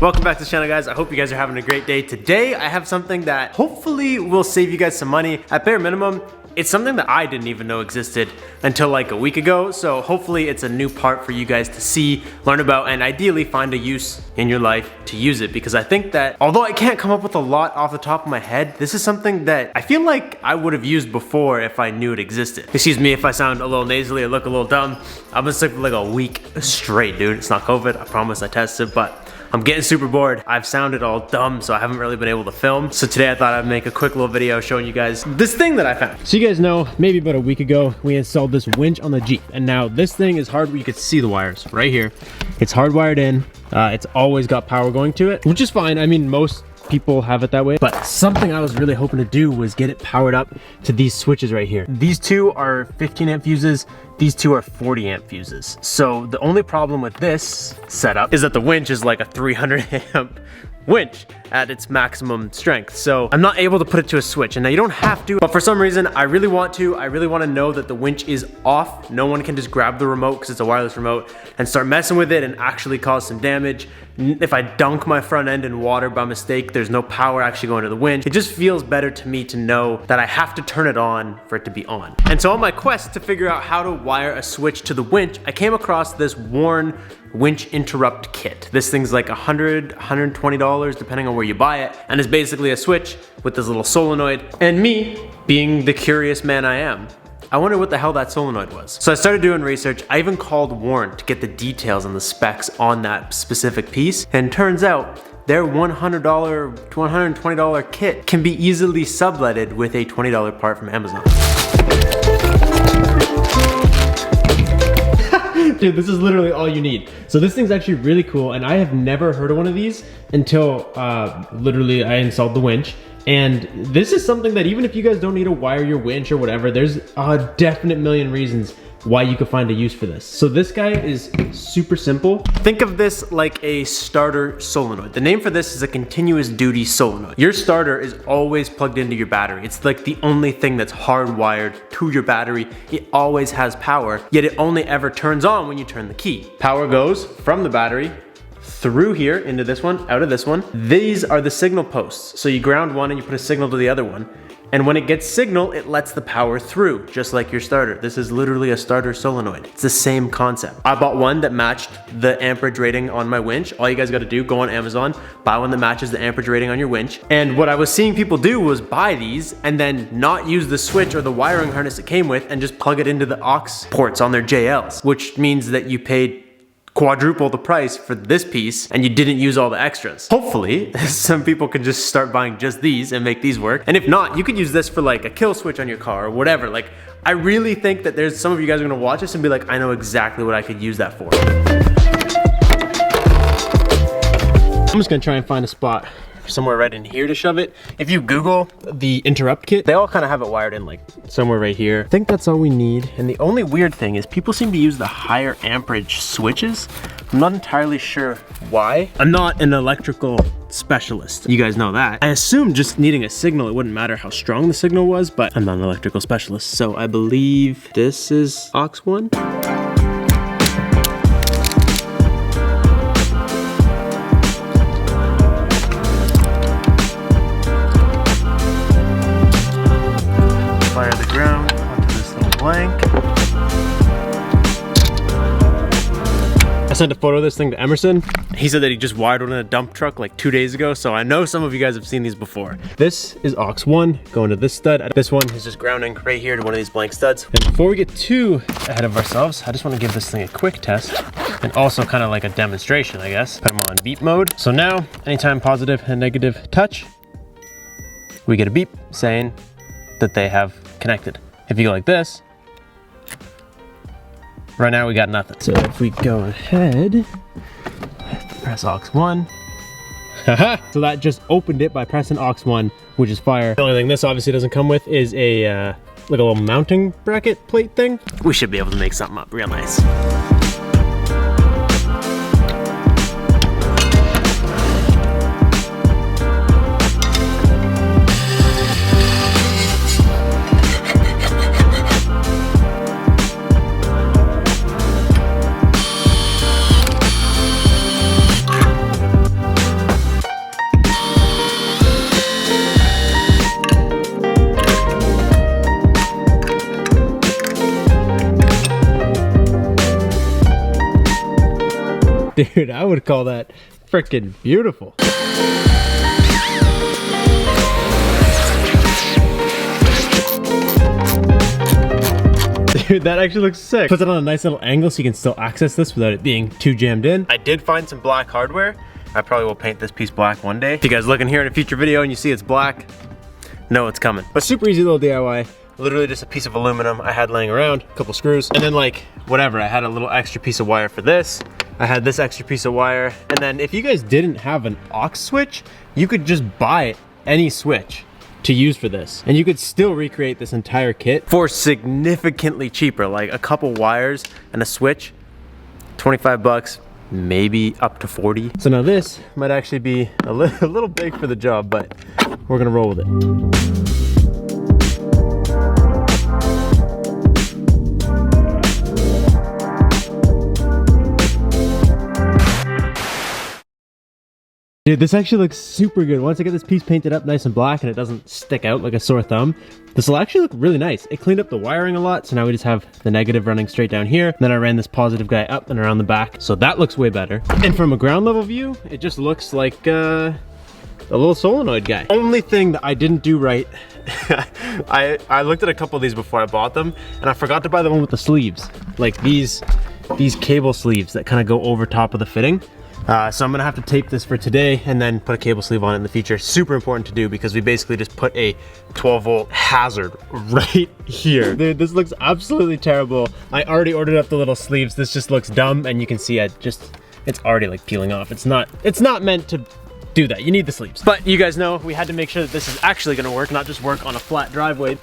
Welcome back to the channel, guys. I hope you guys are having a great day. Today, I have something that hopefully will save you guys some money. At bare minimum, it's something that I didn't even know existed until like a week ago. So hopefully it's a new part for you guys to see, learn about, and ideally find a use in your life to use it. Because I think that although I can't come up with a lot off the top of my head, this is something that I feel like I would have used before if I knew it existed. Excuse me if I sound a little nasally or look a little dumb. I've been sick for like a week straight, dude. It's not COVID, I promise I tested, but I'm getting super bored. I've sounded all dumb, so I haven't really been able to film. So today I thought I'd make a quick little video showing you guys this thing that I found. So you guys know, maybe about a week ago, we installed this winch on the Jeep. And now this thing is hard, you can see the wires right here. It's hardwired in. It's always got power going to it, which is fine. I mean, most people have it that way, but something I was really hoping to do was get it powered up to these switches right here. These two are 15 amp fuses. These two are 40 amp fuses. So the only problem with this setup is that the winch is like a 300 amp winch at its maximum strength. So I'm not able to put it to a switch. And now you don't have to, but for some reason, I really want to know that the winch is off. No one can just grab the remote, because it's a wireless remote, and start messing with it and actually cause some damage. If I dunk my front end in water by mistake, there's no power actually going to the winch. It just feels better to me to know that I have to turn it on for it to be on. And so on my quest to figure out how to wire a switch to the winch, I came across this worn winch interrupt kit. This thing's like $100, $120 depending on where you buy it, and it's basically a switch with this little solenoid. And me, being the curious man I am, I wondered what the hell that solenoid was. So I started doing research. I even called Warren to get the details and the specs on that specific piece, and turns out their $100 to $120 kit can be easily subletted with a $20 part from Amazon. Dude, this is literally all you need. So this thing's actually really cool, and I have never heard of one of these until literally I installed the winch. And this is something that even if you guys don't need to wire your winch or whatever, there's a definite million reasons why you could find a use for this. So this guy is super simple. Think of this like a starter solenoid. The name for this is a continuous duty solenoid. Your starter is always plugged into your battery. It's like the only thing that's hardwired to your battery. It always has power, yet it only ever turns on when you turn the key. Power goes from the battery through here into this one, out of this one. These are the signal posts. So you ground one and you put a signal to the other one. And when it gets signal, it lets the power through, just like your starter. This is literally a starter solenoid. It's the same concept. I bought one that matched the amperage rating on my winch. All you guys gotta do, go on Amazon, buy one that matches the amperage rating on your winch. And what I was seeing people do was buy these and then not use the switch or the wiring harness it came with and just plug it into the aux ports on their JLs, which means that you paid quadruple the price for this piece and you didn't use all the extras. Hopefully, some people can just start buying just these and make these work. And if not, you could use this for like a kill switch on your car or whatever. Like, I really think that there's some of you guys are gonna watch this and be like, I know exactly what I could use that for. I'm just gonna try and find a spot somewhere right in here to shove it. If you Google the interrupt kit, they all kind of have it wired in like somewhere right here. I think that's all we need. And the only weird thing is people seem to use the higher amperage switches. I'm not entirely sure why. I'm not an electrical specialist. You guys know that. I assume just needing a signal, it wouldn't matter how strong the signal was, but I'm not an electrical specialist. So I believe this is aux 1. Fire the ground onto this little blank. I sent a photo of this thing to Emerson. He said that he just wired one in a dump truck like 2 days ago, so I know some of you guys have seen these before. This is aux 1 going to this stud. This one is just grounding right here to one of these blank studs. And before we get too ahead of ourselves, I just want to give this thing a quick test and also kind of like a demonstration, I guess. Put them on beep mode. So now, anytime positive and negative touch, we get a beep saying that they have connected. If you go like this, right now we got nothing. So if we go ahead, press aux 1. Haha! So that just opened it by pressing aux 1, which is fire. The only thing this obviously doesn't come with is a like a little mounting bracket plate thing. We should be able to make something up real nice. Dude, I would call that freaking beautiful. Dude, that actually looks sick. Puts it on a nice little angle so you can still access this without it being too jammed in. I did find some black hardware. I probably will paint this piece black one day. If you guys look in here in a future video and you see it's black, know it's coming. But super easy little DIY. Literally just a piece of aluminum I had laying around, a couple screws, and then like, whatever, I had a little extra piece of wire for this. I had this extra piece of wire. And then if you guys didn't have an aux switch, you could just buy any switch to use for this. And you could still recreate this entire kit for significantly cheaper, like a couple wires and a switch, 25 bucks, maybe up to 40. So now this might actually be a little big for the job, but we're gonna roll with it. Dude, this actually looks super good. Once I get this piece painted up nice and black and it doesn't stick out like a sore thumb, this will actually look really nice. It cleaned up the wiring a lot, so now we just have the negative running straight down here. Then I ran this positive guy up and around the back, so that looks way better. And from a ground level view, it just looks like a little solenoid guy. Only thing that I didn't do right, I looked at a couple of these before I bought them, and I forgot to buy the one with the sleeves. Like these cable sleeves that kind of go over top of the fitting. So I'm gonna have to tape this for today and then put a cable sleeve on it in the future. Super important to do because we basically just put a 12-volt hazard right here. Dude, this looks absolutely terrible. I already ordered up the little sleeves. This just looks dumb, and you can see it's already like peeling off. It's not meant to do that. You need the sleeves. But you guys know we had to make sure that this is actually gonna work, not just work on a flat driveway.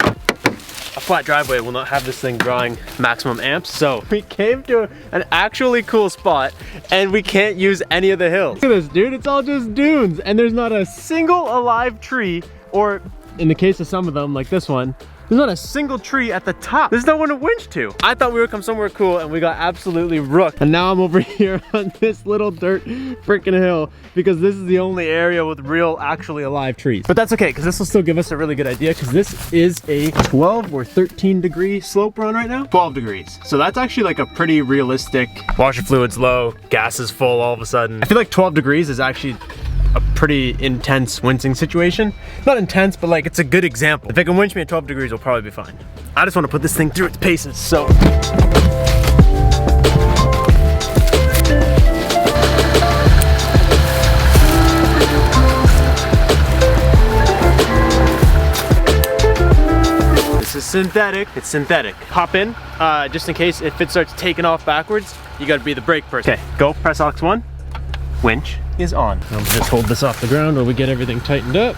A flat driveway will not have this thing drawing maximum amps, so we came to an actually cool spot and we can't use any of the hills. Look at this, dude, it's all just dunes and there's not a single alive tree, or in the case of some of them, like this one, there's not a single tree at the top. There's no one to winch to. I thought we would come somewhere cool and we got absolutely rooked. And now I'm over here on this little dirt freaking hill because this is the only area with real, actually alive trees. But that's okay, because this will still give us a really good idea, because this is a 12 or 13 degree slope we're on right now. 12 degrees. So that's actually like a pretty realistic, washer fluid's low, gas is full all of a sudden. I feel like 12 degrees is actually a pretty intense winching situation. Not intense, but like it's a good example. If it can winch me at 12 degrees, we'll probably be fine. I just want to put this thing through its paces, so. This is synthetic. It's synthetic. Hop in, just in case if it starts taking off backwards, you gotta be the brake person. Okay, go, press aux 1. Winch is on. I'll just hold this off the ground while we get everything tightened up.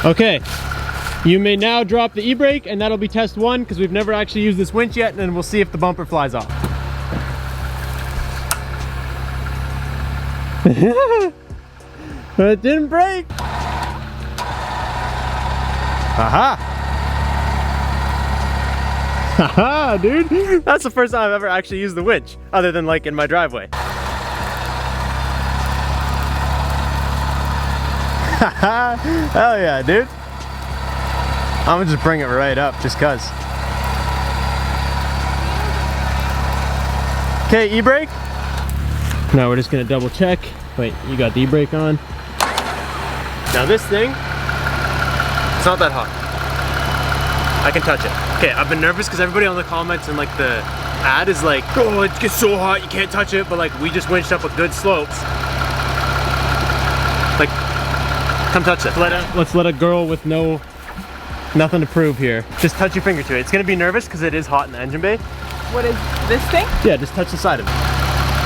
Okay, you may now drop the e-brake, and that'll be test 1 because we've never actually used this winch yet, and then we'll see if the bumper flies off. It didn't break. Aha! Haha, dude, that's the first time I've ever actually used the winch, other than like in my driveway. Haha, hell yeah, dude. I'm gonna just bring it right up, just cuz. Okay, e-brake. Now we're just gonna double check. Wait, you got the e-brake on. Now this thing, it's not that hot. I can touch it. Okay, I've been nervous because everybody on the comments and like the ad is like, oh, it gets so hot, you can't touch it, but like we just winched up a good slope. Like, come touch it. Let's let a girl with nothing to prove here. Just touch your finger to it. It's gonna be nervous because it is hot in the engine bay. What is this thing? Yeah, just touch the side of it.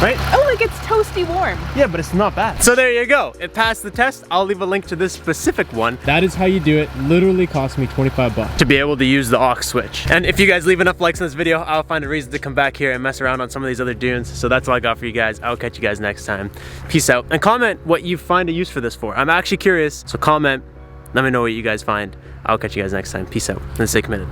Right? Oh, like it's toasty warm. Yeah, but it's not bad. So there you go. It passed the test. I'll leave a link to this specific one. That is how you do it. Literally cost me 25 bucks to be able to use the aux switch. And if you guys leave enough likes on this video, I'll find a reason to come back here and mess around on some of these other dunes. So that's all I got for you guys. I'll catch you guys next time. Peace out. And comment what you find a use for this for. I'm actually curious. So comment. Let me know what you guys find. I'll catch you guys next time. Peace out. And stay committed.